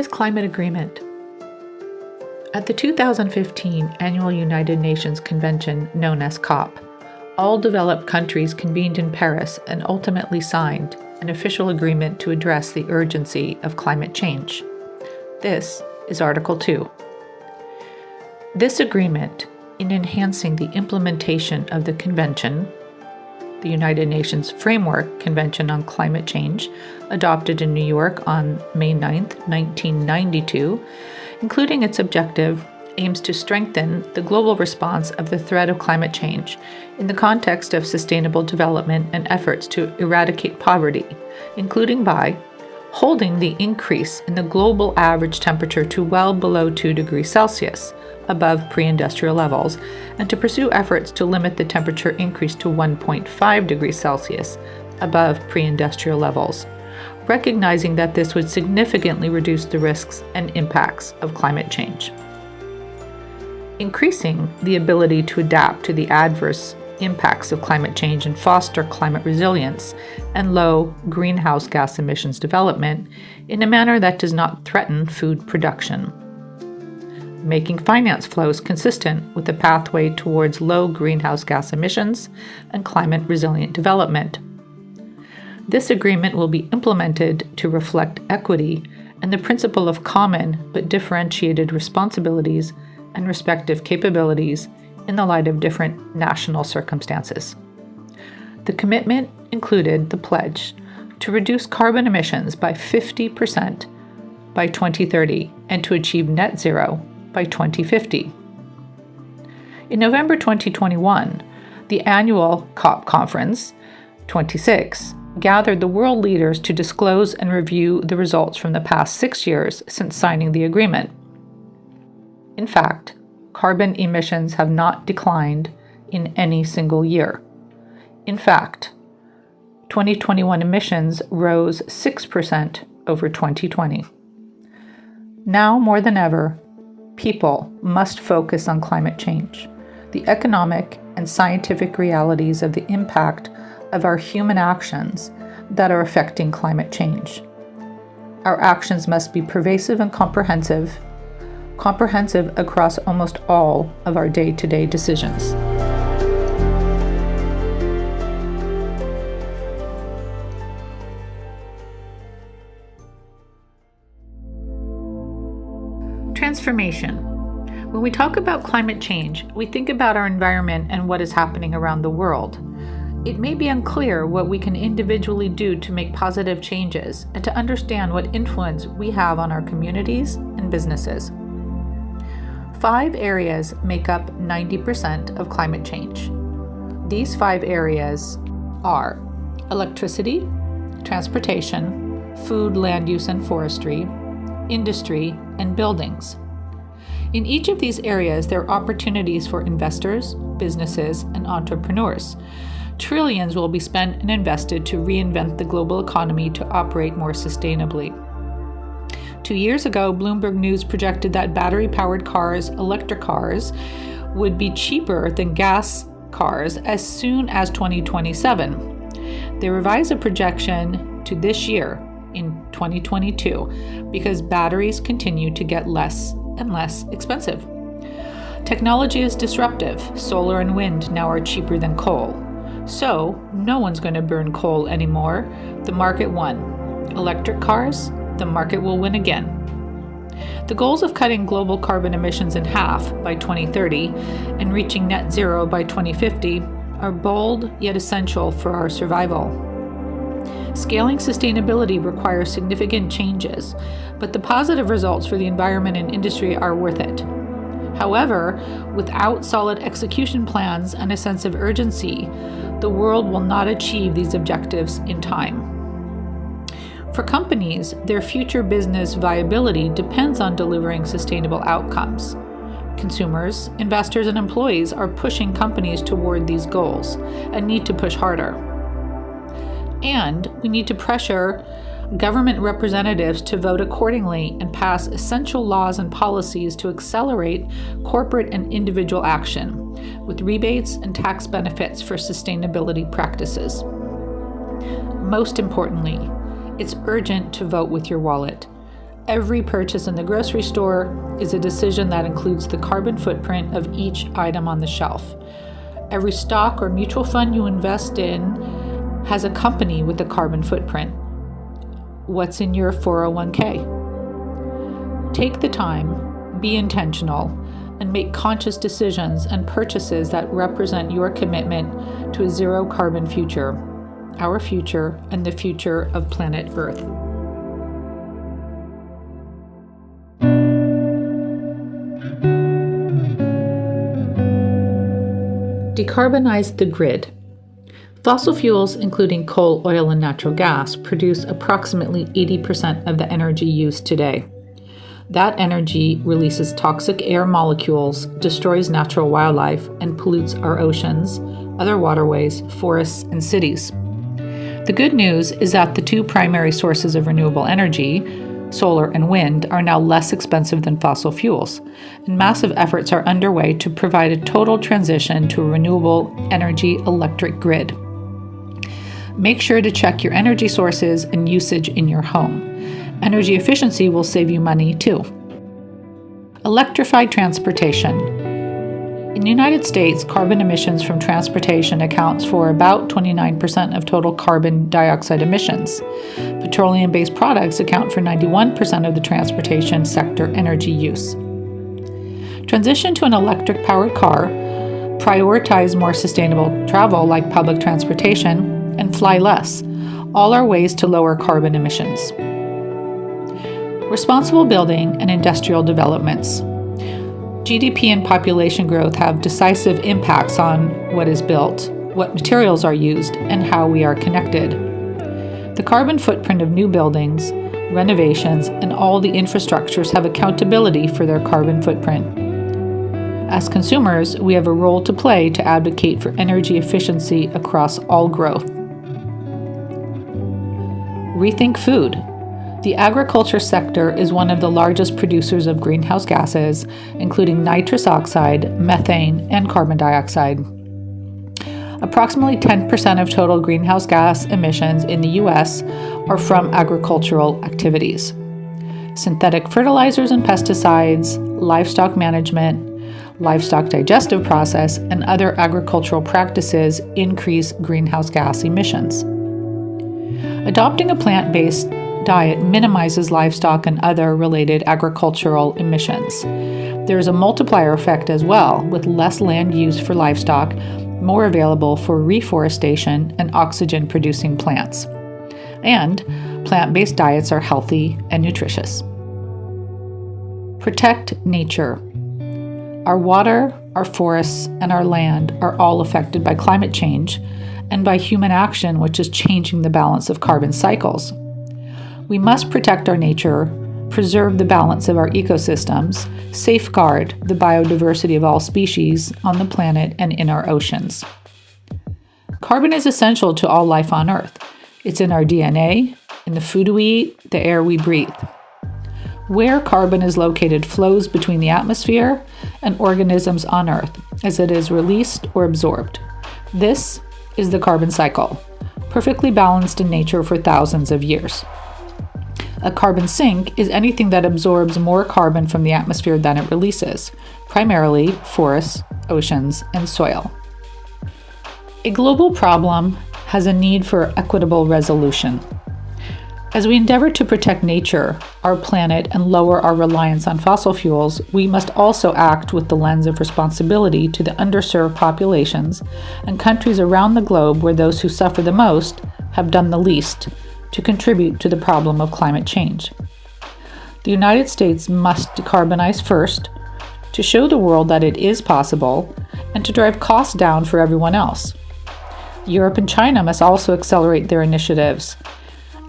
Paris Climate Agreement. At the 2015 Annual United Nations Convention known as COP, all developed countries convened in Paris and ultimately signed an official agreement to address the urgency of climate change. This is Article 2. This agreement, in enhancing the implementation of the Convention, the United Nations Framework Convention on Climate Change, adopted in New York on May 9, 1992, including its objective, aims to strengthen the global response of the threat of climate change in the context of sustainable development and efforts to eradicate poverty, including by holding the increase in the global average temperature to well below 2 degrees Celsius, above pre-industrial levels, and to pursue efforts to limit the temperature increase to 1.5 degrees Celsius, above pre-industrial levels, recognizing that this would significantly reduce the risks and impacts of climate change. Increasing the ability to adapt to the adverse impacts of climate change and foster climate resilience and low greenhouse gas emissions development in a manner that does not threaten food production. Making finance flows consistent with the pathway towards low greenhouse gas emissions and climate resilient development. This agreement will be implemented to reflect equity and the principle of common but differentiated responsibilities and respective capabilities in the light of different national circumstances. The commitment included the pledge to reduce carbon emissions by 50% by 2030 and to achieve net zero by 2050. In November 2021, the annual COP Conference 26 gathered the world leaders to disclose and review the results from the past 6 years since signing the agreement. In fact, carbon emissions have not declined in any single year. In fact, 2021 emissions rose 6% over 2020. Now more than ever, people must focus on climate change, the economic and scientific realities of the impact of our human actions that are affecting climate change. Our actions must be pervasive and comprehensive across almost all of our day-to-day decisions. Transformation. When we talk about climate change, we think about our environment and what is happening around the world. It may be unclear what we can individually do to make positive changes and to understand what influence we have on our communities and businesses. 5 areas make up 90% of climate change. These 5 areas are electricity, transportation, food, land use and forestry, industry, and buildings. In each of these areas, there are opportunities for investors, businesses, and entrepreneurs. Trillions will be spent and invested to reinvent the global economy to operate more sustainably. 2 years ago, Bloomberg News projected that battery-powered cars, electric cars, would be cheaper than gas cars as soon as 2027. They revised the projection to this year, in 2022, because batteries continue to get less and less expensive. Technology is disruptive. Solar and wind now are cheaper than coal. So, no one's going to burn coal anymore. The market won. Electric cars, the market will win again. The goals of cutting global carbon emissions in half by 2030 and reaching net zero by 2050 are bold yet essential for our survival. Scaling sustainability requires significant changes, but the positive results for the environment and industry are worth it. However, without solid execution plans and a sense of urgency, the world will not achieve these objectives in time. For companies, their future business viability depends on delivering sustainable outcomes. Consumers, investors, and employees are pushing companies toward these goals and need to push harder. And we need to pressure government representatives to vote accordingly and pass essential laws and policies to accelerate corporate and individual action, with rebates and tax benefits for sustainability practices. Most importantly, it's urgent to vote with your wallet. Every purchase in the grocery store is a decision that includes the carbon footprint of each item on the shelf. Every stock or mutual fund you invest in has a company with a carbon footprint. What's in your 401k? Take the time, be intentional, and make conscious decisions and purchases that represent your commitment to a zero carbon future, our future, and the future of planet Earth. Decarbonize the grid. Fossil fuels, including coal, oil, and natural gas, produce approximately 80% of the energy used today. That energy releases toxic air molecules, destroys natural wildlife, and pollutes our oceans, other waterways, forests, and cities. The good news is that the two primary sources of renewable energy, solar and wind, are now less expensive than fossil fuels, and massive efforts are underway to provide a total transition to a renewable energy electric grid. Make sure to check your energy sources and usage in your home. Energy efficiency will save you money too. Electrified transportation. In the United States, carbon emissions from transportation accounts for about 29% of total carbon dioxide emissions. Petroleum-based products account for 91% of the transportation sector energy use. Transition to an electric-powered car, prioritize more sustainable travel like public transportation, and fly less. All are ways to lower carbon emissions. Responsible building and industrial developments. GDP and population growth have decisive impacts on what is built, what materials are used, and how we are connected. The carbon footprint of new buildings, renovations, and all the infrastructures have accountability for their carbon footprint. As consumers, we have a role to play to advocate for energy efficiency across all growth. Rethink food. The agriculture sector is one of the largest producers of greenhouse gases, including nitrous oxide, methane, and carbon dioxide. Approximately 10% of total greenhouse gas emissions in the U.S. are from agricultural activities. Synthetic fertilizers and pesticides, livestock management, livestock digestive process, and other agricultural practices increase greenhouse gas emissions. Adopting a plant-based diet minimizes livestock and other related agricultural emissions. There is a multiplier effect as well, with less land used for livestock, more available for reforestation and oxygen-producing plants. And plant-based diets are healthy and nutritious. Protect nature. Our water, our forests, and our land are all affected by climate change and by human action, which is changing the balance of carbon cycles. We must protect our nature, preserve the balance of our ecosystems, safeguard the biodiversity of all species on the planet and in our oceans. Carbon is essential to all life on Earth. It's in our DNA, in the food we eat, the air we breathe. Where carbon is located flows between the atmosphere and organisms on Earth as it is released or absorbed. This is the carbon cycle, perfectly balanced in nature for thousands of years. A carbon sink is anything that absorbs more carbon from the atmosphere than it releases, primarily forests, oceans, and soil. A global problem has a need for equitable resolution. As we endeavor to protect nature, our planet, and lower our reliance on fossil fuels, we must also act with the lens of responsibility to the underserved populations and countries around the globe where those who suffer the most have done the least to contribute to the problem of climate change. The United States must decarbonize first to show the world that it is possible and to drive costs down for everyone else. Europe and China must also accelerate their initiatives.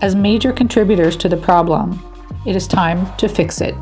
As major contributors to the problem, it is time to fix it.